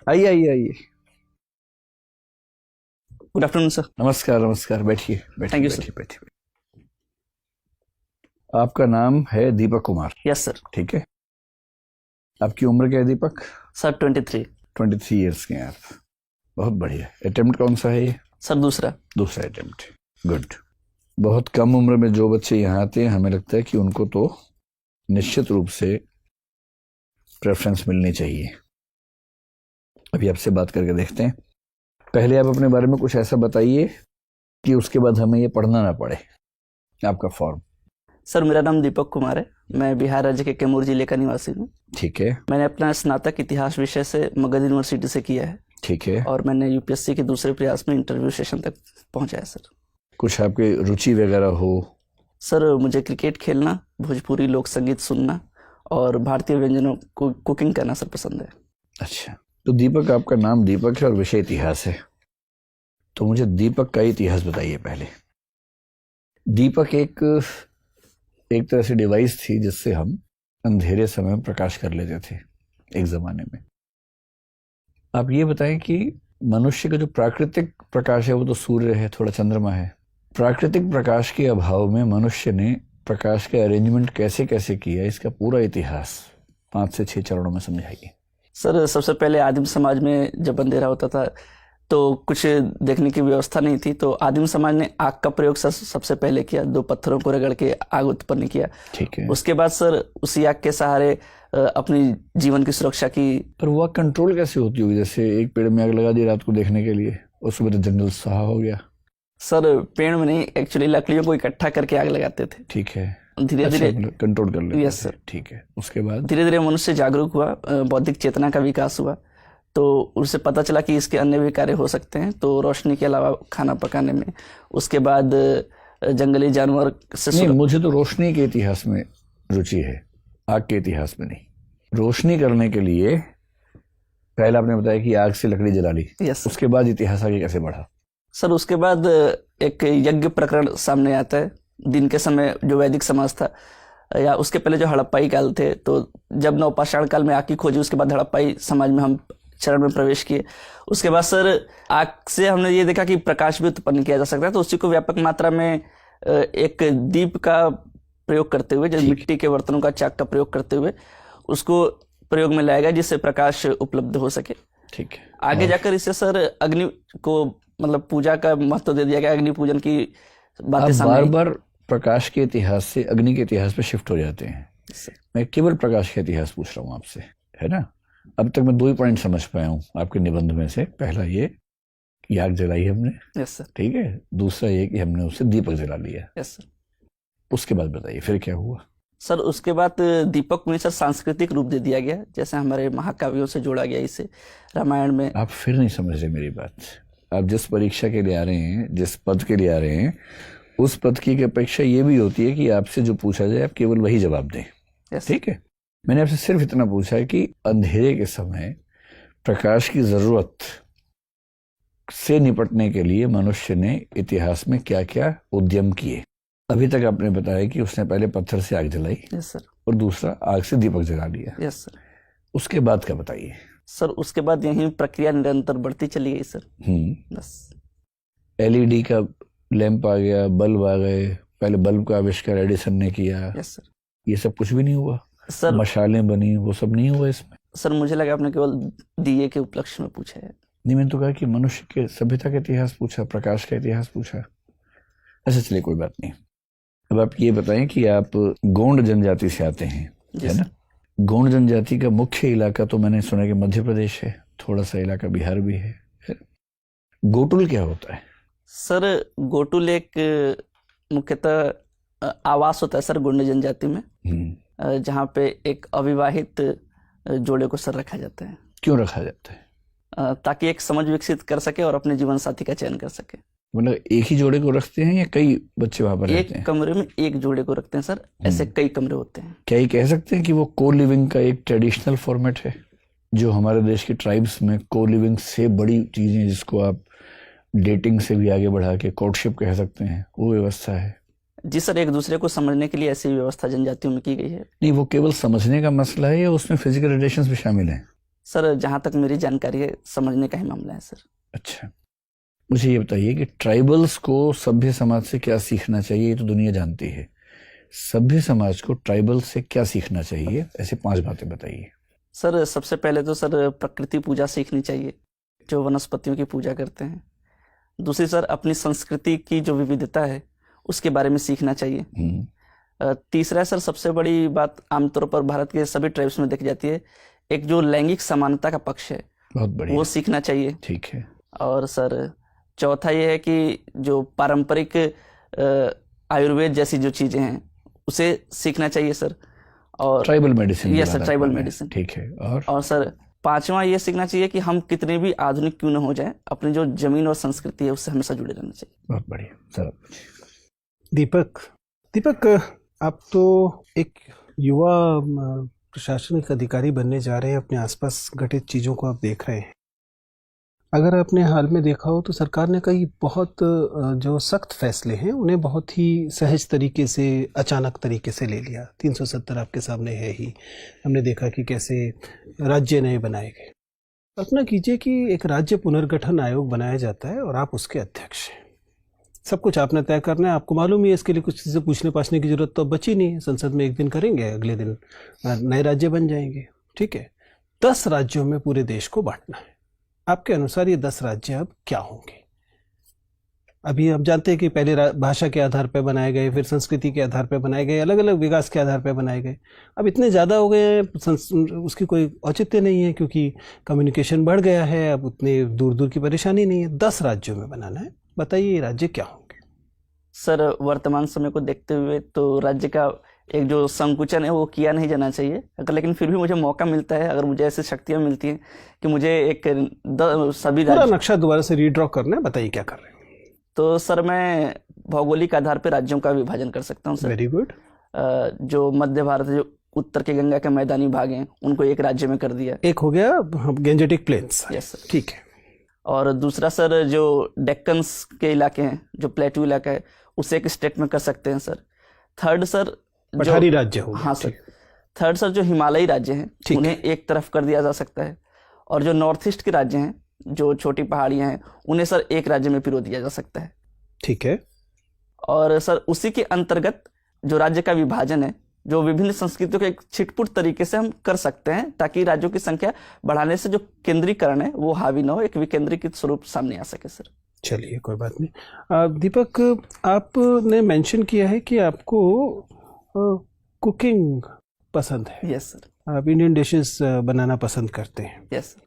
आइए आइए आइए। Good afternoon sir. नमस्कार नमस्कार, बैठिए Thank बैठिए you, sir. बैठिए बैठिए। आपका नाम है दीपक कुमार, यस सर। ठीक है। आपकी उम्र क्या है दीपक? सर 23। 23 ईयर्स के हैं आप। बहुत बढ़िया। अटेम्प्ट कौन सा है ये? सर दूसरा। दूसरा अटेम्प्ट, गुड। बहुत कम उम्र में जो बच्चे यहाँ आते हैं, हमें लगता है कि उनको तो निश्चित रूप से प्रेफरेंस मिलनी चाहिए। अभी आपसे बात करके देखते हैं। पहले आप अपने बारे में कुछ ऐसा बताइए कि उसके बाद हमें ये पढ़ना ना पड़े। आपका फॉर्म। सर मेरा नाम दीपक कुमार है। मैं बिहार राज्य के कैमूर जिले का निवासी हूँ। ठीक है मैंने अपना स्नातक इतिहास विषय से मगध यूनिवर्सिटी से किया है ठीक है। और मैंने यूपीएससी के दूसरे प्रयास में इंटरव्यू सेशन तक पहुंचा है सर। कुछ आपकी रुचि वगैरह हो? सर मुझे क्रिकेट खेलना, भोजपुरी लोक संगीत सुनना और भारतीय व्यंजनों को कुकिंग करना सर पसंद है। अच्छा, तो दीपक, आपका नाम दीपक है और विषय इतिहास है, तो मुझे दीपक का इतिहास बताइए पहले। दीपक एक तरह से डिवाइस थी जिससे हम अंधेरे समय में प्रकाश कर लेते थे एक जमाने में। आप ये बताएं कि मनुष्य का जो प्राकृतिक प्रकाश है वो तो सूर्य है, थोड़ा चंद्रमा है। प्राकृतिक प्रकाश के अभाव में मनुष्य ने प्रकाश का अरेंजमेंट कैसे कैसे किया, इसका पूरा इतिहास 5 से 6 चरणों में समझाइए। सर सबसे पहले आदिम समाज में जब अंधेरा होता था तो कुछ देखने की व्यवस्था नहीं थी, तो आदिम समाज ने आग का प्रयोग सबसे पहले किया। 2 पत्थरों को रगड़ के आग उत्पन्न किया। ठीक है। उसके बाद सर उसी आग के सहारे अपनी जीवन की सुरक्षा की। पर वो कंट्रोल कैसे होती होगी? जैसे एक पेड़ में आग लगा दी रात को देखने के लिए और सुबह तो जंगल सहा हो गया। सर पेड़ में नहीं, एक्चुअली लकड़ियों को इकट्ठा करके आग लगाते थे। ठीक है। धीरे धीरे कंट्रोल कर लेते यस थे। सर। ठीक है। उसके बाद धीरे धीरे मनुष्य जागरूक हुआ, बौद्धिक चेतना का विकास हुआ, तो उसे पता चला कि इसके अन्य भी कार्य हो सकते हैं, तो रोशनी के अलावा खाना पकाने में। उसके बाद जंगली जानवर से नहीं, मुझे तो रोशनी के इतिहास में रुचि है, आग के इतिहास में नहीं। रोशनी करने के लिए पहले आपने बताया कि आग से लकड़ी जला ली। यस। उसके बाद इतिहास आगे कैसे बढ़ा? सर उसके बाद एक यज्ञ प्रकरण सामने आता है। दिन के समय जो वैदिक समाज था, या उसके पहले जो हड़प्पाई काल थे, तो जब नवपाषाण काल में आग की खोजी, उसके बाद हड़प्पाई समाज में हम चरण में प्रवेश किए। उसके बाद सर आग से हमने ये देखा कि प्रकाश भी उत्पन्न किया जा सकता है, तो उसी को व्यापक मात्रा में एक दीप का प्रयोग करते हुए, जैसे मिट्टी के बर्तनों का चाक का प्रयोग करते हुए उसको प्रयोग में लाया गया जिससे प्रकाश उपलब्ध हो सके। ठीक है। आगे जाकर इससे सर अग्नि को मतलब पूजा का महत्व दे दिया गया। अग्नि पूजन की बातें सामने बार बार प्रकाश के इतिहास से अग्नि के इतिहास पे शिफ्ट हो जाते हैं। मैं केवल प्रकाश का इतिहास पूछ रहा हूँ आपसे, है ना। अब तक मैं 2 ही पॉइंट समझ पाया हूँ आपके निबंध में से। पहला ये कि आग जलाई हमने, यस सर। ठीक है। दूसरा ये कि हमने उससे दीपक जला लिया। Yes sir. उसके बाद बताइए फिर क्या हुआ? सर उसके बाद दीपक में सर सांस्कृतिक रूप दे दिया गया, जैसे हमारे महाकाव्यों से जोड़ा गया इसे। रामायण में आप फिर नहीं समझ रहे मेरी बात। आप जिस परीक्षा के लिए आ रहे हैं, जिस पद के लिए आ रहे हैं, उस पद की अपेक्षा ये भी होती है कि आपसे जो पूछा जाए आप केवल वही जवाब दें। ठीक है। मैंने आपसे सिर्फ इतना पूछा है कि अंधेरे के समय प्रकाश की जरूरत से निपटने के लिए मनुष्य ने इतिहास में क्या क्या उद्यम किए। अभी तक आपने बताया कि उसने पहले पत्थर से आग जलाई। Yes sir. और दूसरा आग से दीपक जला लिया। Yes sir. उसके बाद क्या बताइए? सर उसके बाद यही प्रक्रिया निरंतर बढ़ती चली गई सर। बस एलईडी का लैंप आ गया, बल्ब आ गए। पहले बल्ब का आविष्कार एडिसन ने किया। Yes sir. ये सब कुछ भी नहीं हुआ। सर मशालें बनी, वो सब नहीं हुआ इसमें। सर मुझे लगा आपने केवल दिए के उपलक्ष्य में पूछा है। नहीं, मैंने तो कहा कि मनुष्य के सभ्यता का इतिहास पूछा, प्रकाश का इतिहास पूछा। अच्छा चलिए, कोई बात नहीं। अब आप ये बताएं कि आप गोंड जनजाति से आते हैं, है ना। गोंड जनजाति का मुख्य इलाका तो मैंने सुना कि मध्य प्रदेश है, थोड़ा सा इलाका बिहार भी है। गोटुल क्या होता है? सर गोटुल एक मुख्यतः आवास होता है सर गोंड जनजाति में, जहाँ पे एक अविवाहित जोड़े को सर रखा जाता है। क्यों रखा जाता है? ताकि एक समझ विकसित कर सके और अपने जीवन साथी का चयन कर सके। मतलब एक ही जोड़े को रखते हैं या कई बच्चे वहां पर रहते हैं? एक कमरे में एक जोड़े को रखते हैं सर, ऐसे कई कमरे होते हैं। क्या ये कह सकते हैं कि वो को लिविंग का एक ट्रेडिशनल फॉर्मेट है, जो हमारे देश की ट्राइब्स में को लिविंग से बड़ी चीजें, जिसको आप डेटिंग से भी आगे बढ़ा के कोर्टशिप कह सकते हैं, वो व्यवस्था है? जी सर, एक दूसरे को समझने के लिए ऐसी व्यवस्था जनजातियों में की गई है। नहीं, वो केवल समझने का मसला है या उसमें फिजिकल रिलेशंस भी शामिल हैं? सर जहाँ तक मेरी जानकारी है समझने का ही मामला है सर। अच्छा, मुझे ये बताइए कि ट्राइबल्स को सभ्य समाज से क्या सीखना चाहिए, ये तो दुनिया जानती है। सभ्य समाज को ट्राइबल्स से क्या सीखना चाहिए, ऐसे 5 बातें बताइए। सर सबसे पहले तो सर प्रकृति पूजा सीखनी चाहिए, जो वनस्पतियों की पूजा करते हैं। दूसरी सर अपनी संस्कृति की जो विविधता है उसके बारे में सीखना चाहिए। तीसरा सर सबसे बड़ी बात आमतौर पर भारत के सभी ट्राइब्स में देखी जाती है, एक जो लैंगिक समानता का पक्ष है बहुत बढ़िया, वो सीखना चाहिए। ठीक है। और सर चौथा ये है कि जो पारंपरिक आयुर्वेद जैसी जो चीज़ें हैं उसे सीखना चाहिए सर। और tribal medicine, yes sir, tribal medicine, ठीक है। और सर पांचवा ये सीखना चाहिए कि हम कितने भी आधुनिक क्यों न हो जाए, अपनी जो जमीन और संस्कृति है उससे हमेशा जुड़े रहना चाहिए। बहुत बढ़िया सर। दीपक, आप तो एक युवा प्रशासनिक अधिकारी बनने जा रहे हैं, अपने आसपास घटित चीज़ों को आप देख रहे हैं। अगर आपने हाल में देखा हो तो सरकार ने कई बहुत जो सख्त फैसले हैं उन्हें बहुत ही सहज तरीके से, अचानक तरीके से ले लिया। 370 आपके सामने है ही। हमने देखा कि कैसे राज्य नए बनाए गए। कल्पना कीजिए कि एक राज्य पुनर्गठन आयोग बनाया जाता है और आप उसके अध्यक्ष हैं। सब कुछ आपने तय करना है, आपको मालूम ही है, इसके लिए कुछ चीज़ें पूछने पाछने की जरूरत तो बची नहीं है। संसद में एक दिन करेंगे, अगले दिन नए राज्य बन जाएंगे, ठीक है। 10 राज्यों में पूरे देश को बांटना है। आपके अनुसार ये 10 राज्य अब क्या होंगे? अभी आप जानते हैं कि पहले भाषा के आधार पर बनाए गए, फिर संस्कृति के आधार पर बनाए गए, अलग अलग विकास के आधार पर बनाए गए। अब इतने ज़्यादा हो गए हैं, उसकी कोई औचित्य नहीं है, क्योंकि कम्युनिकेशन बढ़ गया है। अब उतने दूर दूर की परेशानी नहीं है। 10 राज्यों में बनाना है। बताइए ये राज्य क्या होंगे? सर वर्तमान समय को देखते हुए तो राज्य का एक जो संकुचन है वो किया नहीं जाना चाहिए, अगर लेकिन फिर भी मुझे मौका मिलता है, अगर मुझे ऐसी शक्तियाँ मिलती हैं कि मुझे एक सभी पूरा नक्शा दोबारा से रीड्रॉ करना है, बताइए क्या कर रहे हैं? तो सर मैं भौगोलिक आधार पर राज्यों का विभाजन कर सकता हूँ सर। Very good. जो मध्य भारत, जो उत्तर के गंगा के मैदानी भाग हैं, उनको एक राज्य में कर दिया। एक हो गया गैंजेटिक प्लेन्स। यस सर, ठीक है। और दूसरा सर जो डेक्कन्स के इलाके हैं, जो प्लेटू इलाका है, उसे एक स्टेट में कर सकते हैं सर। थर्ड सर पठारी राज्य हो गया। हाँ सर। थर्ड सर जो हिमालयी राज्य हैं उन्हें एक तरफ कर दिया जा सकता है, और जो नॉर्थ ईस्ट के राज्य हैं, जो छोटी पहाड़ियां हैं, उन्हें सर एक राज्य में पिरो दिया जा सकता है। ठीक है। और सर उसी के अंतर्गत जो राज्य का विभाजन है, जो विभिन्न संस्कृतियों के एक छिटपुट तरीके से हम कर सकते हैं, ताकि राज्यों की संख्या बढ़ाने से जो केंद्रीकरण है वो हावी ना हो, एक विकेंद्रीकृत स्वरूप सामने आ सके सर। चलिए कोई बात नहीं। दीपक, आपने मेंशन किया है कि आपको कुकिंग पसंद है। Yes sir. आप इंडियन डिशेस बनाना पसंद करते हैं। Yes sir.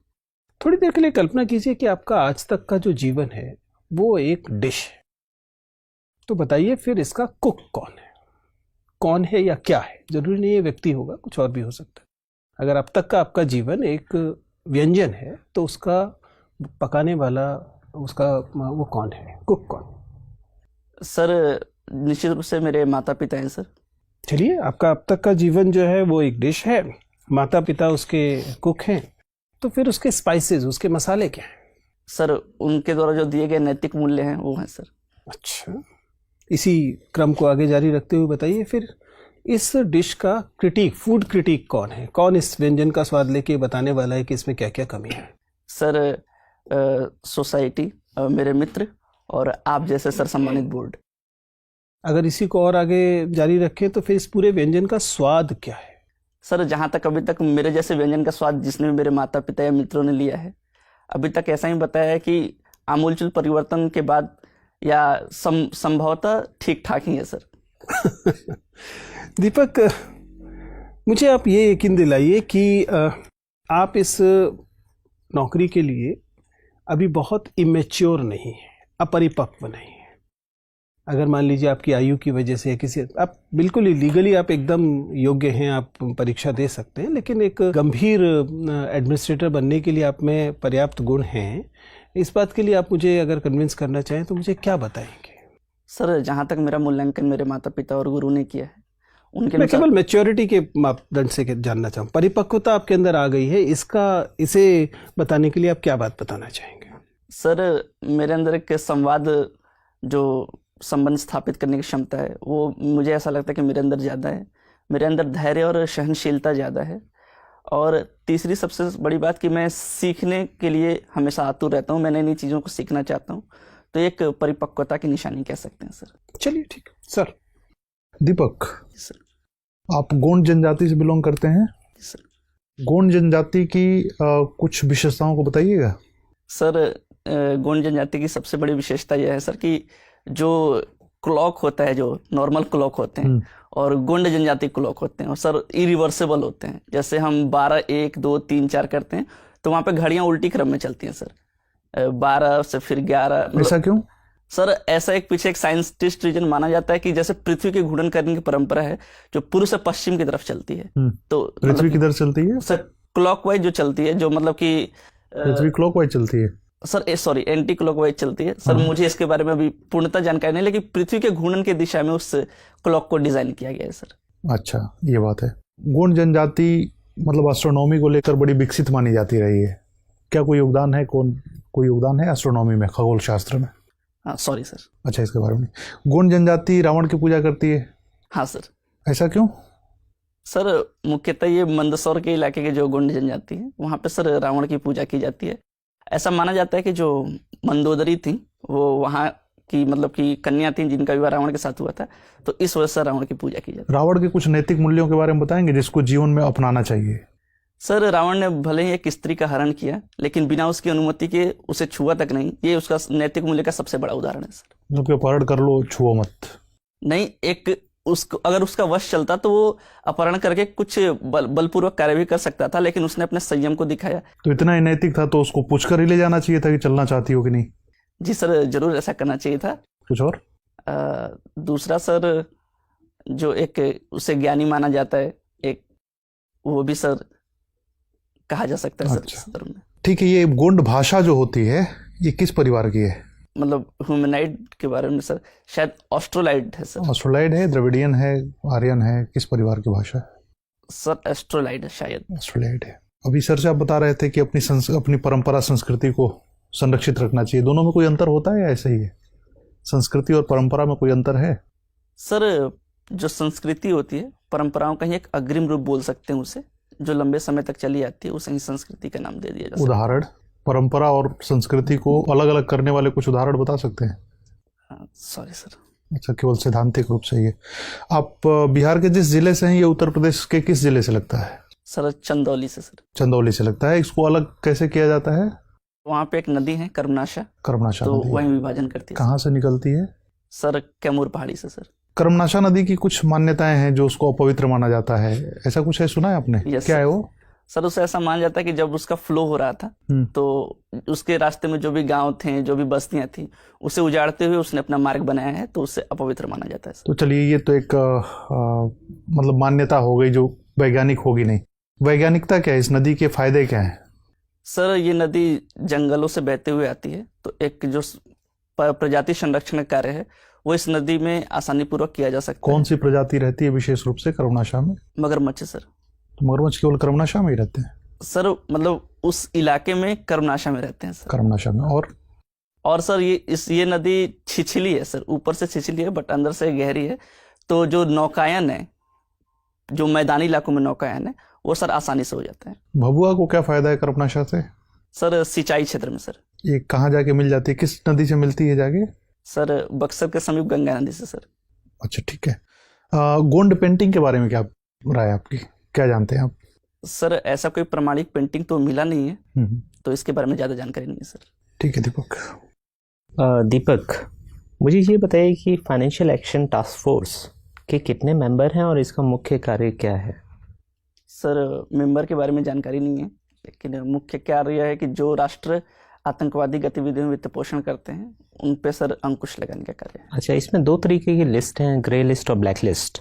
थोड़ी देर के लिए कल्पना कीजिए कि आपका आज तक का जो जीवन है वो एक डिश है। तो बताइए फिर इसका कुक कौन है या क्या है? जरूरी नहीं है व्यक्ति होगा, कुछ और भी हो सकता है। अगर अब तक का आपका जीवन एक व्यंजन है तो उसका पकाने वाला, उसका वो कौन है, कुक कौन? सर निश्चित रूप से मेरे माता पिता हैं सर। चलिए, आपका अब तक का जीवन जो है वो एक डिश है, माता पिता उसके कुक हैं, तो फिर उसके स्पाइसेस, उसके मसाले क्या हैं? सर उनके द्वारा जो दिए गए नैतिक मूल्य हैं वो हैं सर। अच्छा, इसी क्रम को आगे जारी रखते हुए बताइए फिर इस डिश का क्रिटिक, फूड क्रिटिक कौन है? कौन इस व्यंजन का स्वाद लेके बताने वाला है कि इसमें क्या क्या कमी है? सर सोसाइटी, मेरे मित्र और आप जैसे सर सम्मानित बोर्ड। अगर इसी को और आगे जारी रखें तो फिर इस पूरे व्यंजन का स्वाद क्या है? सर जहाँ तक अभी तक मेरे जैसे व्यंजन का स्वाद जिसने भी मेरे माता पिता या मित्रों ने लिया है, अभी तक ऐसा ही बताया है कि आमूलचूल परिवर्तन के बाद या संभवतः ठीक ठाक ही है सर। दीपक, मुझे आप ये यकीन दिलाइए कि आप इस नौकरी के लिए अभी बहुत इमेच्योर नहीं है, अपरिपक्व नहीं है। अगर मान लीजिए आपकी आयु की वजह से किसी, आप बिल्कुल ही लीगली आप एकदम योग्य हैं, आप परीक्षा दे सकते हैं, लेकिन एक गंभीर एडमिनिस्ट्रेटर बनने के लिए आप में पर्याप्त गुण हैं। इस बात के लिए आप मुझे अगर कन्विंस करना चाहें तो मुझे क्या बताएंगे? सर जहाँ तक मेरा मूल्यांकन मेरे माता पिता और गुरु ने किया है, उनके मैं केवल मैच्योरिटी के मापदंड से जानना चाहूँ। परिपक्वता आपके अंदर आ गई है, इसे बताने के लिए आप क्या बात बताना चाहेंगे? सर मेरे अंदर एक संवाद, जो संबंध स्थापित करने की क्षमता है, वो मुझे ऐसा लगता है कि मेरे अंदर ज़्यादा है। मेरे अंदर धैर्य और सहनशीलता ज़्यादा है, और तीसरी सबसे बड़ी बात कि मैं सीखने के लिए हमेशा आतुर रहता हूँ, मैं नई नई चीज़ों को सीखना चाहता हूँ, तो एक परिपक्वता की निशानी कह सकते हैं सर। चलिए ठीक है सर दीपक, सर आप गोंड जनजाति से बिलोंग करते हैं। सर गोंड जनजाति की कुछ विशेषताओं को बताइएगा। सर गोंड जनजाति की सबसे बड़ी विशेषता यह है सर कि जो क्लॉक होता है, जो नॉर्मल क्लॉक होते हैं और गोंड जनजाति क्लॉक होते हैं, और सर इरिवर्सेबल होते हैं। जैसे हम 12 1 2 3 4 करते हैं तो वहाँ पे घड़ियाँ उल्टी क्रम में चलती हैं सर, 12 से फिर 11। ऐसा क्यों? सर ऐसा एक पीछे एक साइंटिस्ट रीजन माना जाता है कि जैसे पृथ्वी के घूर्णन करने की परंपरा है जो पूर्व से पश्चिम की तरफ चलती है, तो पृथ्वी किधर चलती है? सर क्लॉकवाइज जो चलती है, जो मतलब कि पृथ्वी क्लॉकवाइज चलती है सर, सॉरी एंटी क्लॉकवाइज चलती है सर। मुझे इसके बारे में अभी पूर्णतः जानकारी नहीं, लेकिन पृथ्वी के घूर्णन की दिशा में उस क्लॉक को डिजाइन किया गया है सर। अच्छा, ये बात है। गोंड जनजाति मतलब एस्ट्रोनॉमी को लेकर बड़ी विकसित मानी जाती रही है। क्या कोई योगदान है, कोई योगदान है एस्ट्रोनॉमी में, खगोल शास्त्र में? हाँ सॉरी सर। अच्छा, इसके बारे में। गोंड जनजाति रावण की पूजा करती है। हाँ सर। ऐसा क्यों? सर मुख्यतः ये मंदसौर के इलाके के जो गोंड जनजाति है वहाँ पे सर रावण की पूजा की जाती है। ऐसा माना जाता है कि जो मंदोदरी थी वो वहाँ की मतलब कि कन्या थी जिनका विवाह रावण के साथ हुआ था, तो इस वजह से रावण की पूजा की जाती है। रावण के कुछ नैतिक मूल्यों के बारे में बताएंगे जिसको जीवन में अपनाना चाहिए? सर रावण ने भले ही एक स्त्री का हरण किया लेकिन बिना उसकी अनुमति के उसे छुआ तक नहीं, ये उसका नैतिक मूल्य का सबसे बड़ा उदाहरण है सर। मतलब अपहरण कर लो, छुओ मत। नहीं, एक उसको अगर उसका वश चलता तो वो अपहरण करके कुछ बलपूर्वक कार्य भी कर सकता था, लेकिन उसने अपने संयम को दिखाया। तो इतना ही नैतिक था तो उसको पूछकर ही ले जाना चाहिए था कि चलना चाहती हो कि नहीं? जी सर, जरूर ऐसा करना चाहिए था। कुछ और? दूसरा सर, जो एक उसे ज्ञानी माना जाता है, एक वो भी सर कहा जा सकता है सर इस संदर्भ में। ठीक है, ये गोंड भाषा जो होती है ये किस परिवार की है? मतलब ह्यूमनाइड के बारे में सर शायद ऑस्ट्रोलाइड है सर। ऑस्ट्रोलाइड है, द्रविडियन है, आर्यन है, किस परिवार की भाषा है? सर एस्ट्रोलाइड है शायद। ऑस्ट्रोलाइड है। अभी सर से आप बता रहे थे कि अपनी परंपरा संस्कृति को संरक्षित रखना चाहिए। दोनों में कोई अंतर होता है या ऐसा ही है? संस्कृति और परंपरा में कोई अंतर है? सर जो संस्कृति होती है, परंपराओं का ही एक अग्रिम रूप बोल सकते हैं उसे, जो लंबे समय तक चली आती है, उसे ही संस्कृति का नाम दे दिया जा सकता है। उदाहरण? परंपरा और संस्कृति को अलग अलग करने वाले कुछ उदाहरण बता सकते हैं? Sorry sir. अच्छा, केवल सैद्धांतिक रूप से। ये आप बिहार के जिस जिले से हैं ये उत्तर प्रदेश के किस जिले से लगता है? सर चंदौली से सर। चंदौली से लगता है। इसको अलग कैसे किया जाता है? वहाँ पे एक नदी है कर्मनाशा, कर्मनाशा तो नदी वहीं विभाजन करती है। कहाँ से निकलती है? सर कैमूर पहाड़ी से सर। कर्मनाशा नदी की कुछ मान्यताएं हैं जो उसको अपवित्र माना जाता है, ऐसा कुछ है, सुना है आपने? Yes, क्या है वो? सर उसे ऐसा माना जाता है कि जब उसका फ्लो हो रहा था तो उसके रास्ते में जो भी गांव थे, जो भी बस्तियां थी, उसे उजाड़ते हुए उसने अपना मार्ग बनाया है, तो उसे अपवित्र माना जाता है सर। तो चलिए, ये तो एक मतलब मान्यता हो गई जो वैज्ञानिक होगी नहीं। वैज्ञानिकता क्या है? इस नदी के फायदे क्या हैं? सर ये नदी जंगलों से बहते हुए आती है, तो एक जो प्रजाति संरक्षण कार्य है वो इस नदी में आसानी पूर्वक किया जा सकता है। कौन सी प्रजाति रहती है विशेष रूप से कर्मनाशा में? मगरमच्छ सर। तो मगरमच्छ केवल कर्मनाशा में ही रहते हैं? सर मतलब उस इलाके में कर्मनाशा में रहते हैं सर। कर्मनाशा में। और सर ये नदी छिछली है सर, ऊपर से छिछली है बट अंदर से गहरी है, तो जो नौकायन है, जो मैदानी इलाकों में नौकायन है, वो सर आसानी से हो जाता है। भभुआ को क्या फायदा है कर्मनाशा से? सर सिंचाई क्षेत्र में सर। ये कहाँ जाके मिल जाती है? किस नदी से मिलती है जाके? सर बक्सर के समीप गंगा नदी से सर। अच्छा, ठीक है। गोंड पेंटिंग के बारे में क्या राय आपकी, क्या जानते हैं आप? सर ऐसा कोई प्रमाणिक पेंटिंग तो मिला नहीं है, तो इसके बारे में ज़्यादा जानकारी नहीं है सर। ठीक है दीपक। दीपक, मुझे ये बताइए कि फाइनेंशियल एक्शन टास्क फोर्स के कितने मेंबर हैं और इसका मुख्य कार्य क्या है? सर मेंबर के बारे में जानकारी नहीं है, लेकिन मुख्य कार्य है कि जो राष्ट्र आतंकवादी गतिविधियों में वित्त पोषण करते हैं उन पे सर अंकुश लगाने का कार्य है। अच्छा, इसमें 2 तरीके की लिस्ट हैं, ग्रे लिस्ट और ब्लैक लिस्ट।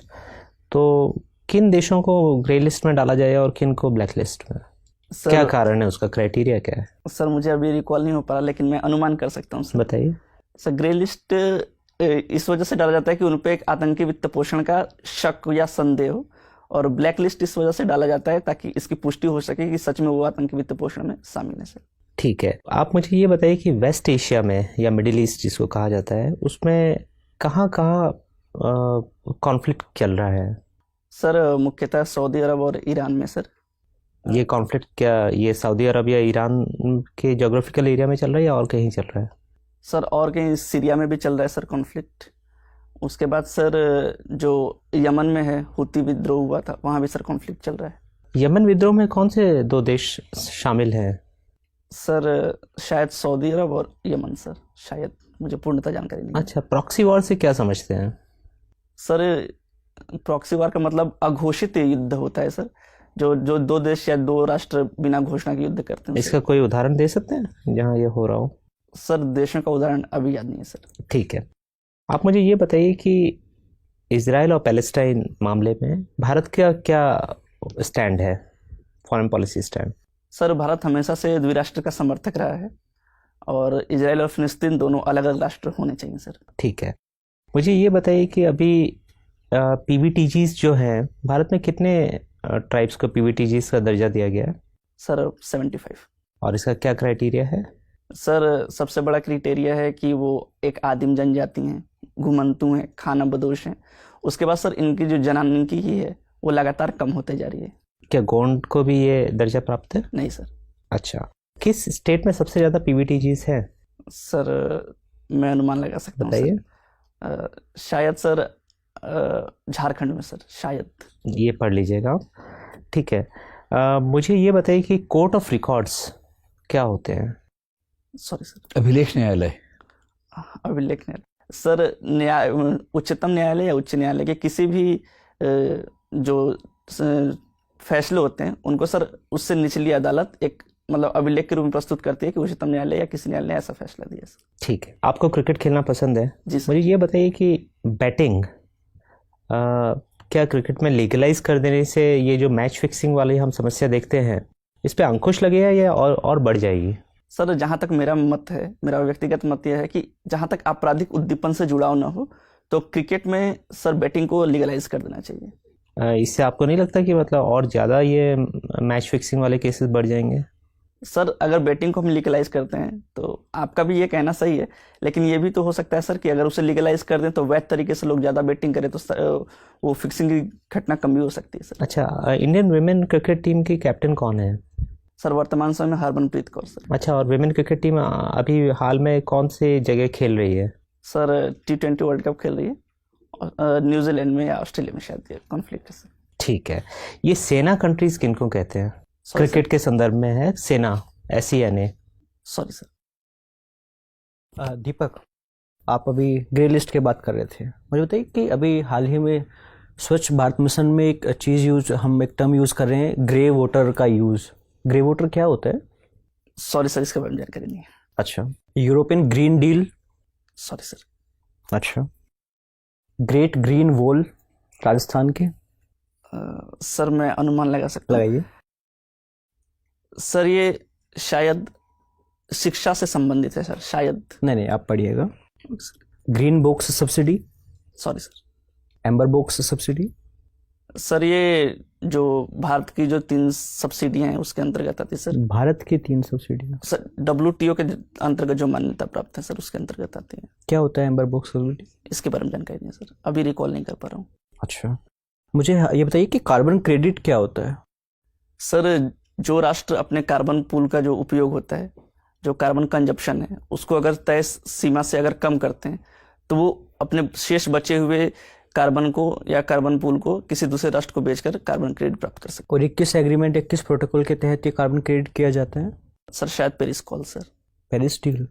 तो किन देशों को ग्रे लिस्ट में डाला जाए और किन को ब्लैक लिस्ट में? क्या कारण है, उसका क्राइटेरिया क्या है? सर मुझे अभी रिकॉल नहीं हो पा रहा, लेकिन मैं अनुमान कर सकता हूँ सर। बताइए। सर ग्रे लिस्ट इस वजह से डाला जाता है कि उन पे एक आतंकी वित्त पोषण का शक या संदेह हो, और ब्लैक लिस्ट इस वजह से डाला जाता है ताकि इसकी पुष्टि हो सके कि सच में वो आतंकी वित्त पोषण में शामिल है सर। ठीक है, आप मुझे ये बताइए कि वेस्ट एशिया में या मिडिल ईस्ट जिसको कहा जाता है, उसमें कहाँ कॉन्फ्लिक्ट चल रहा है? सर मुख्यतः सऊदी अरब और ईरान में सर। ये कॉन्फ्लिक्ट क्या ये सऊदी अरब या ईरान के जोग्राफिकल एरिया में चल रहा है या और कहीं चल रहा है? सर और कहीं सीरिया में भी चल रहा है सर कॉन्फ्लिक्ट। उसके बाद सर जो यमन में है हुती विद्रोह हुआ था, वहाँ भी सर कॉन्फ्लिक्ट चल रहा है। यमन विद्रोह में कौन से 2 देश शामिल हैं? सर शायद सऊदी अरब और यमन सर, शायद, मुझे पूर्णतः जानकारी नहीं है। अच्छा, प्रॉक्सी वॉर से क्या समझते हैं? सर प्रॉक्सी वार का मतलब अघोषित युद्ध होता है सर, जो जो 2 देश या 2 राष्ट्र बिना घोषणा के युद्ध करते हैं। इसका कोई उदाहरण दे सकते हैं जहाँ ये हो रहा हो? सर देशों का उदाहरण अभी याद नहीं है सर। ठीक है, आप मुझे ये बताइए कि इजराइल और पैलेस्टाइन मामले में भारत का क्या स्टैंड है, foreign policy stand? Sir Bharat हमेशा से द्विराष्ट्र का समर्थक रहा है और इजराइल और फिलिस्तीन दोनों अलग अलग राष्ट्र होने चाहिए सर। ठीक है, मुझे ये बताइए कि अभी पीवीटीजीज जो हैं, भारत में कितने ट्राइब्स को पीवीटीजीज का दर्जा दिया गया है? सर 75। और इसका क्या क्राइटेरिया है? सर सबसे बड़ा क्राइटेरिया है कि वो एक आदिम जनजाति हैं, घुमंतू हैं, खाना बदोश हैं। उसके बाद सर इनकी जो जनानिकी ही है वो लगातार कम होते जा रही है। क्या गोंड को भी ये दर्जा प्राप्त है? नहीं सर। अच्छा, किस स्टेट में सबसे ज़्यादा पीवीटीजीज है? सर मैं अनुमान लगा सकता हूँ बताइए। सर। शायद सर झारखंड में सर, शायद। ये पढ़ लीजिएगा आप। ठीक है, मुझे ये बताइए कि कोर्ट ऑफ रिकॉर्ड्स क्या होते हैं? सॉरी सर, अभिलेख न्यायालय। अभिलेख न्यायालय सर, न्याय उच्चतम न्यायालय या उच्च न्यायालय के किसी भी जो फैसले होते हैं उनको सर उससे निचली अदालत एक मतलब अभिलेख के रूप में प्रस्तुत करती है कि उच्चतम न्यायालय या किसी न्यायालय ने ऐसा फैसला दिया सर। ठीक है, आपको क्रिकेट खेलना पसंद है? जी सर। मुझे ये बताइए कि बैटिंग क्या क्रिकेट में लीगलाइज कर देने से ये जो मैच फिक्सिंग वाली हम समस्या देखते हैं इस पे अंकुश लगेगा या और बढ़ जाएगी? सर जहाँ तक मेरा मत है, मेरा व्यक्तिगत मत यह है कि जहाँ तक आपराधिक उद्दीपन से जुड़ाव ना हो तो क्रिकेट में सर बैटिंग को लीगलाइज कर देना चाहिए। इससे आपको नहीं लगता कि मतलब और ज़्यादा ये मैच फिक्सिंग वाले केसेस बढ़ जाएंगे? सर अगर बैटिंग को हम लीगलाइज करते हैं तो आपका भी ये कहना सही है, लेकिन ये भी तो हो सकता है सर कि अगर उसे लीगलाइज कर दें तो वैध तरीके से लोग ज़्यादा बैटिंग करें तो वो फिक्सिंग की घटना कम भी हो सकती है सर। अच्छा, इंडियन विमेन क्रिकेट टीम की कैप्टन कौन है? सर वर्तमान समय में हरमनप्रीत कौर सर। अच्छा, और विमेन क्रिकेट टीम अभी हाल में कौन से जगह खेल रही है? सर T20 वर्ल्ड कप खेल रही है और न्यूजीलैंड में या ऑस्ट्रेलिया में शायद कॉन्फ्लिक्ट है सर। ठीक है, ये सेना कंट्रीज किनको कहते हैं? क्रिकेट के संदर्भ में है सेना, SENA। Sorry sir. दीपक, आप अभी ग्रे लिस्ट की बात कर रहे थे, मुझे बताइए कि अभी हाल ही में स्वच्छ भारत मिशन में एक चीज़ हम एक टर्म यूज़ कर रहे हैं, ग्रे वाटर का यूज़। ग्रे वाटर क्या होता है? सॉरी सर, इसके बारे में जानकारी नहीं है। अच्छा, European green deal. Sorry sir. अच्छा, ग्रेट ग्रीन वॉल राजस्थान के। सर मैं अनुमान लगा सकता हूँ। लगाइए। सर ये शायद शिक्षा से संबंधित है सर, शायद। नहीं, आप पढ़िएगा। Green box subsidy. Sorry sir. Amber box subsidy. Sir ये जो भारत की जो 3 सब्सिडियां हैं उसके अंतर्गत आती है सर। भारत की 3 सब्सिडियाँ सर WTO के अंतर्गत जो मान्यता प्राप्त है सर उसके अंतर्गत आती है। क्या होता है एम्बर बॉक्स सब्सिडी? इसके बारे में जानकारी नहीं है सर, अभी रिकॉल नहीं कर पा रहा हूँ। अच्छा, मुझे ये बताइए कि कार्बन क्रेडिट क्या होता है? सर जो राष्ट्र अपने कार्बन पूल का जो उपयोग होता है, जो कार्बन कंजप्शन है, उसको अगर तय सीमा से अगर कम करते हैं तो वो अपने शेष बचे हुए कार्बन को या कार्बन पूल को किसी दूसरे राष्ट्र को बेचकर कार्बन क्रेडिट प्राप्त कर सकते और 21 एग्रीमेंट 21 प्रोटोकॉल के तहत ये कार्बन क्रेडिट किया जाता है? हैं। सर शायद Paris call sir. Paris deal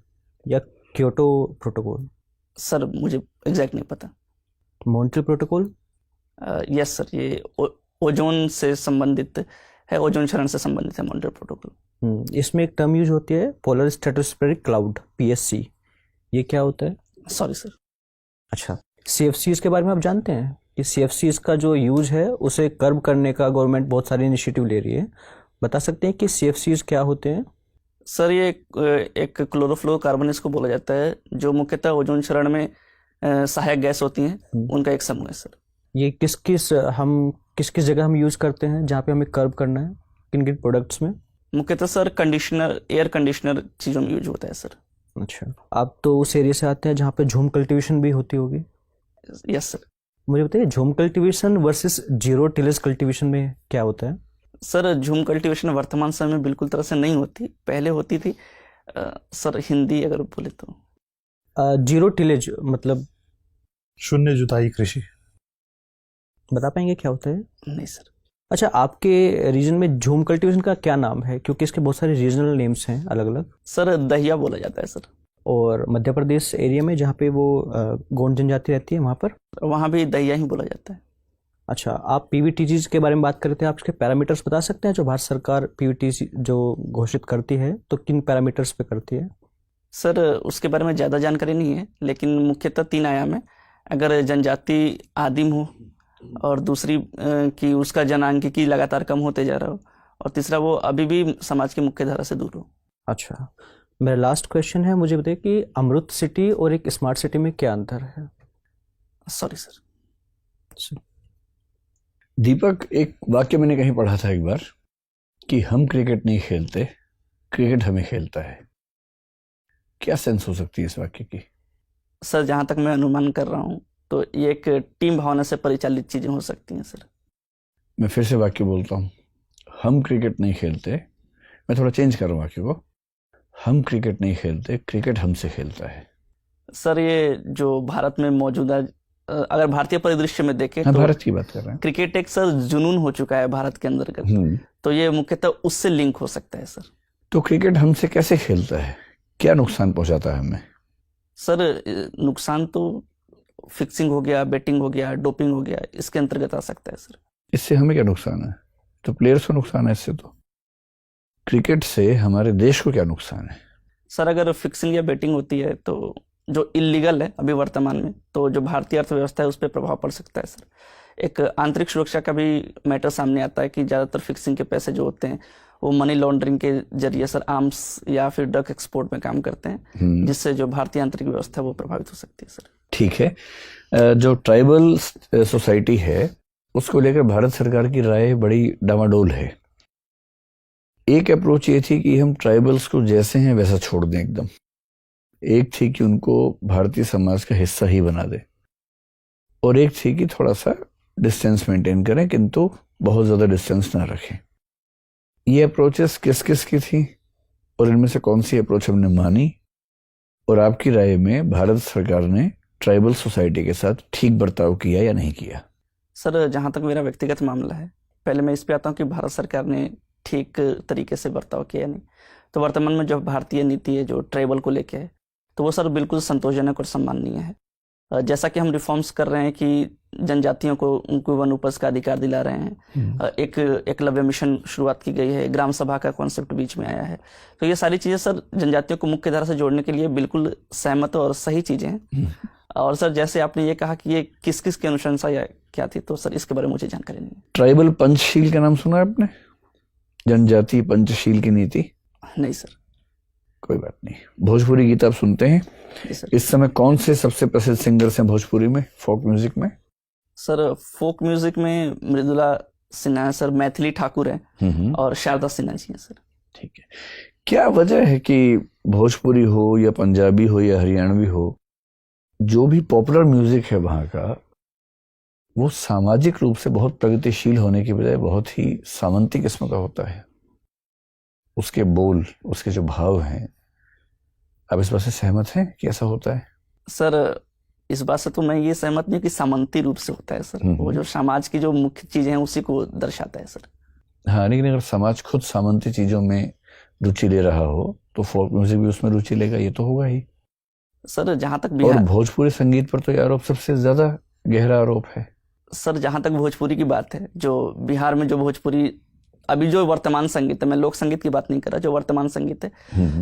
या क्योटो प्रोटोकॉल? सर मुझे एग्जैक्ट नहीं पता। Montreal protocol? यस सर, ये ओजोन से संबंधित है, ओजोन क्षरण से संबंधित है मॉन्ट्रियल प्रोटोकॉल। इसमें एक टर्म यूज होती है पोलर स्ट्रेटोस्फेरिक क्लाउड, PSC। ये क्या होता है? Sorry sir. अच्छा, CFCs के बारे में आप जानते हैं कि CFCs का जो यूज है उसे कर्ब करने का गवर्नमेंट बहुत सारे इनिशिएटिव ले रही है। बता सकते हैं कि CFCs क्या होते हैं? सर ये एक क्लोरोफ्लोरोकार्बन इसको बोला जाता है, जो मुख्यतः ओजोन क्षरण में सहायक गैस होती हैं, उनका एक समूह है सर। ये किस किस जगह हम यूज करते हैं जहाँ पे हमें कर्ब करना है, किन किन प्रोडक्ट्स में? मुख्यतः सर कंडीशनर, एयर कंडीशनर चीज़ों में यूज होता है सर। अच्छा, आप तो उस एरिया से आते हैं जहाँ पे झूम कल्टीवेशन भी होती होगी। Yes sir. मुझे बताइए झूम cultivation versus zero tillage cultivation में क्या होता है? सर झूम कल्टीवेशन वर्तमान समय में बिल्कुल तरह से नहीं होती, पहले होती थी। सर हिंदी अगर बोले तो जीरो टिलेज मतलब शून्य जुताई कृषि। बता पाएंगे क्या होता है? नहीं सर। अच्छा, आपके रीजन में झूम कल्टीवेशन का क्या नाम है, क्योंकि इसके बहुत सारे रीजनल नेम्स हैं अलग अलग। सर दहिया बोला जाता है सर। और मध्य प्रदेश एरिया में जहाँ पे वो गोंड जनजाति रहती है वहाँ पर? वहाँ भी दहिया ही बोला जाता है। अच्छा, आप पीवीटीजी के बारे में बात कर रहे थे, आप इसके पैरामीटर्स बता सकते हैं? जो भारत सरकार पीवीटीजी जो घोषित करती है तो किन पैरामीटर्स पे करती है? सर उसके बारे में ज़्यादा जानकारी नहीं है, लेकिन मुख्यतः 3 आयाम है। अगर जनजाति आदिम हो, और दूसरी कि उसका जनांकिकी लगातार कम होते जा रहा हो, और तीसरा वो अभी भी समाज की मुख्य धारा से दूर हो। अच्छा, मेरा लास्ट क्वेश्चन है, मुझे बताइए कि अमृत सिटी और एक स्मार्ट सिटी में क्या अंतर है? Sorry sir. दीपक, एक वाक्य मैंने कहीं पढ़ा था एक बार कि हम क्रिकेट नहीं खेलते, क्रिकेट हमें खेलता है। क्या सेंस हो सकती है इस वाक्य की? सर जहाँ तक मैं अनुमान कर रहा हूँ तो ये एक टीम भावना से परिचालित चीज़ें हो सकती हैं सर। मैं फिर से वाक्य बोलता हूँ, हम क्रिकेट नहीं खेलते, मैं थोड़ा चेंज कर रहा हूँ वाक्य को, हम क्रिकेट नहीं खेलते, क्रिकेट हमसे खेलता है। सर ये जो भारत में मौजूदा, अगर भारतीय परिदृश्य में देखें हाँ, तो भारत की बात कर रहे हैं। क्रिकेट एक सर जुनून हो चुका है भारत के अंतर्गत, तो ये मुख्यतः उससे लिंक हो सकता है सर। तो क्रिकेट हमसे कैसे खेलता है, क्या नुकसान पहुंचाता है हमें? सर नुकसान तो फिक्सिंग हो गया, बेटिंग हो गया, डोपिंग हो गया, इसके अंतर्गत आ सकता है सर। इससे हमें क्या नुकसान है? तो प्लेयर्स को नुकसान है इससे। तो क्रिकेट से हमारे देश को क्या नुकसान है? सर अगर फिक्सिंग या बेटिंग होती है तो जो इलीगल है अभी वर्तमान में, तो जो भारतीय अर्थव्यवस्था है उस पर प्रभाव पड़ सकता है सर। एक आंतरिक सुरक्षा का भी मैटर सामने आता है कि ज़्यादातर फिक्सिंग के पैसे जो होते हैं वो मनी लॉन्ड्रिंग के जरिए सर आर्म्स या फिर ड्रग एक्सपोर्ट में काम करते हैं, जिससे जो भारतीय आंतरिक व्यवस्था है वो प्रभावित हो सकती है सर। ठीक है, जो ट्राइबल सोसाइटी है उसको लेकर भारत सरकार की राय बड़ी डामाडोल है। एक अप्रोच ये थी कि हम ट्राइबल्स को जैसे हैं वैसा छोड़ दें एकदम, एक थी कि उनको भारतीय समाज का हिस्सा ही बना दे, और एक थी कि थोड़ा सा डिस्टेंस मेंटेन करें किंतु बहुत ज़्यादा डिस्टेंस ना रखें। ये अप्रोचेस किस किस की थी और इनमें से कौन सी अप्रोच हमने मानी, और आपकी राय में भारत सरकार ने ट्राइबल सोसाइटी के साथ ठीक बर्ताव किया या नहीं किया? सर जहाँ तक मेरा व्यक्तिगत मामला है, पहले मैं इस पे आता हूँ कि भारत सरकार ने ठीक तरीके से बर्ताव किया नहीं। तो वर्तमान में जो भारतीय नीति है जो ट्राइबल को लेके है, तो वो सर बिल्कुल संतोषजनक और सम्माननीय है। जैसा कि हम रिफॉर्म्स कर रहे हैं कि जनजातियों को उनको वन उपज का अधिकार दिला रहे हैं, एक एकलव्य मिशन शुरुआत की गई है, ग्राम सभा का कॉन्सेप्ट बीच में आया है, तो ये सारी चीज़ें सर जनजातियों को मुख्य धारा से जोड़ने के लिए बिल्कुल सहमत और सही चीज़ें हैं। और सर जैसे आपने ये कहा कि ये किस किस की अनुशंसा या क्या थी, तो सर इसके बारे में मुझे जानकारी नहीं है। ट्राइबल पंचशील का नाम सुना है आपने? जनजाति पंचशील की नीति? नहीं सर। कोई बात नहीं। भोजपुरी गीत आप सुनते हैं? इस समय कौन से सबसे प्रसिद्ध सिंगर्स हैं भोजपुरी में, फोक म्यूजिक में? सर फोक म्यूजिक में मृदुला सिन्हा है सर, मैथिली ठाकुर है, और शारदा सिन्हा जी हैं सर। ठीक है, क्या वजह है कि भोजपुरी हो या पंजाबी हो या हरियाणवी हो, जो भी पॉपुलर म्यूजिक है वहाँ का, वो सामाजिक रूप से बहुत प्रगतिशील होने की बजाय बहुत ही सामंती किस्म का होता है? उसके बोल, उसके जो भाव हैं, आप इस बात से सहमत हैं कि ऐसा होता है? सर इस बात से तो मैं ये सहमत नहीं कि सामंती रूप से होता है सर, वो जो समाज की जो मुख्य चीजें हैं उसी को दर्शाता है सर। हाँ, लेकिन अगर समाज खुद सामंती चीजों में रुचि ले रहा हो तो फोक म्यूजिक भी उसमें रुचि लेगा, ये तो होगा ही सर। जहाँ तक और भोजपुरी संगीत पर तो ये आरोप सबसे ज्यादा गहरा आरोप है सर। जहाँ तक भोजपुरी की बात है, जो बिहार में जो भोजपुरी अभी जो वर्तमान संगीत है, मैं लोक संगीत की बात नहीं कर रहा, जो वर्तमान संगीत है,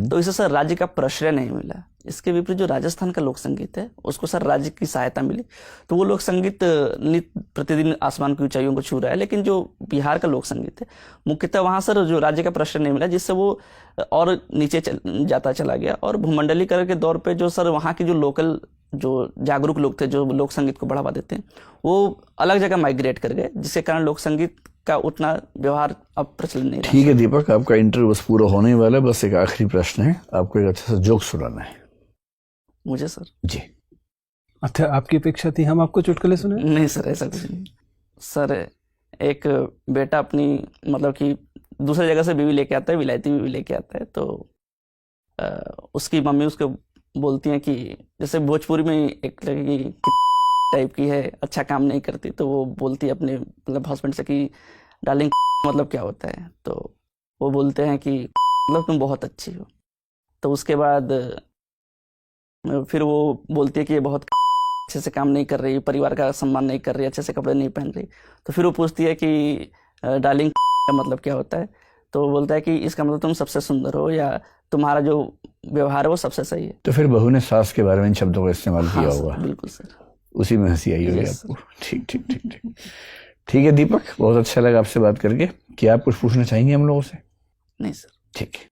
तो इसे सर राज्य का प्रश्रय नहीं मिला। इसके विपरीत जो राजस्थान का लोक संगीत है उसको सर राज्य की सहायता मिली, तो वो लोक संगीत नित्य प्रतिदिन आसमान की ऊंचाइयों को छू रहा है। लेकिन जो बिहार का लोक संगीत है मुख्यतः वहाँ सर जो राज्य का प्रश्रय नहीं मिला, जिससे वो और नीचे जाता चला गया। और भूमंडलीकरण के दौर पर जो सर वहाँ की जो लोकल जो जागरूक लोग थे जो लोक संगीत को बढ़ावा देते हैं, वो अलग जगह माइग्रेट कर गए, जिसके कारण लोक संगीत का उतना व्यवहार अब प्रचलित नहीं रहा। ठीक है दीपक, आपका इंटरव्यू बस पूरा होने वाला है, बस एक आखिरी प्रश्न है, आपको एक अच्छा सा जोक सुनाना है। मुझे सर? जी। अच्छा, आपकी अपेक्षा थी हम आपको चुटकुले सुने? नहीं सर, ऐसा कुछ नहीं सर। एक बेटा अपनी मतलब कि दूसरी जगह से बीवी लेके आता है, विलायती बीवी लेके आता है, तो उसकी मम्मी उसको बोलती हैं कि जैसे भोजपुरी में एक लड़की टाइप की है, अच्छा काम नहीं करती, तो वो बोलती है अपने मतलब हस्बैंड से कि डार्लिंग मतलब क्या होता है, तो वो बोलते हैं कि मतलब तुम बहुत अच्छी हो। तो उसके बाद फिर वो बोलती है कि ये बहुत अच्छे से काम नहीं कर रही, परिवार का सम्मान नहीं कर रही, अच्छे से कपड़े नहीं पहन रही। तो फिर वो पूछती है कि डार्लिंग का मतलब क्या होता है, तो वो बोलता है कि इसका मतलब तुम सबसे सुंदर हो या तुम्हारा जो व्यवहार है वो सबसे सही है। तो फिर बहू ने सास के बारे में इन शब्दों का इस्तेमाल किया हाँ होगा, सर, बिल्कुल सर। उसी में हंसी आई होगी Yes, आपको। ठीक ठीक ठीक ठीक। ठीक है दीपक, बहुत अच्छा लगा आपसे बात करके। क्या आप कुछ पूछना चाहेंगे हम लोगों से? नहीं सर। ठीक है।